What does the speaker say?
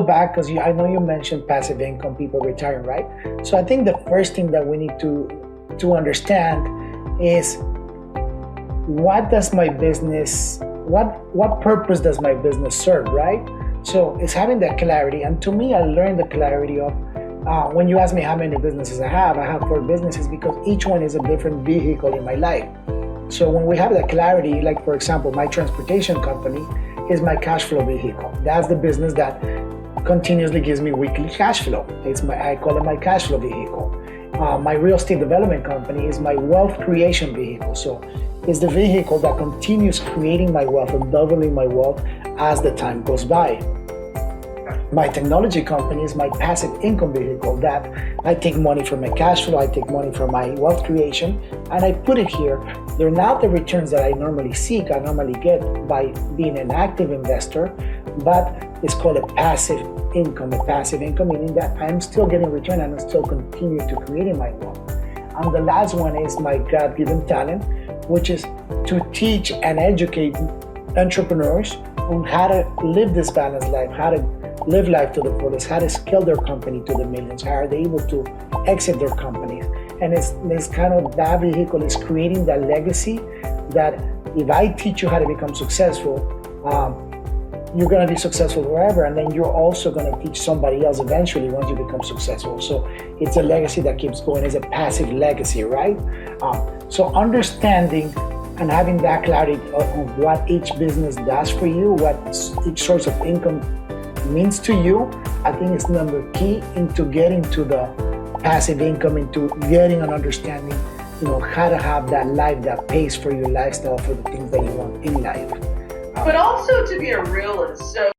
Back because I know you mentioned passive income, people retiring, right? So I think the first thing that we need to understand is what does my business, what purpose does my business serve, right? So it's having that clarity. And to me, I learned the clarity of when you ask me how many businesses I have 4 businesses because each one is a different vehicle in my life. So when we have that clarity, like for example, my transportation company is my cash flow vehicle. That's the business that continuously gives me weekly cash flow. I call it my cash flow vehicle. My real estate development company is my wealth creation vehicle. So it's the vehicle that continues creating my wealth and doubling my wealth as the time goes by. My technology company is my passive income vehicle that I take money from my cash flow, I take money from my wealth creation, and I put it here. They're not the returns that I normally seek, I normally get by being an active investor, but it's called a passive income. A passive income meaning that I'm still getting return and I'm still continuing to creating my wealth. And the last one is my God-given talent, which is to teach and educate entrepreneurs on how to live this balanced life, how to live life to the fullest, how to scale their company to the millions, how are they able to exit their companies. And it's kind of that vehicle is creating that legacy that if I teach you how to become successful, you're going to be successful forever, and then you're also going to teach somebody else eventually once you become successful. So it's a legacy that keeps going. It's a passive legacy, right? So understanding and having that clarity of what each business does for you, what each source of income means to you, I think is number key into getting to the passive income, into getting an understanding, how to have that life that pays for your lifestyle, for the things that you want in life. But also to be a realist. So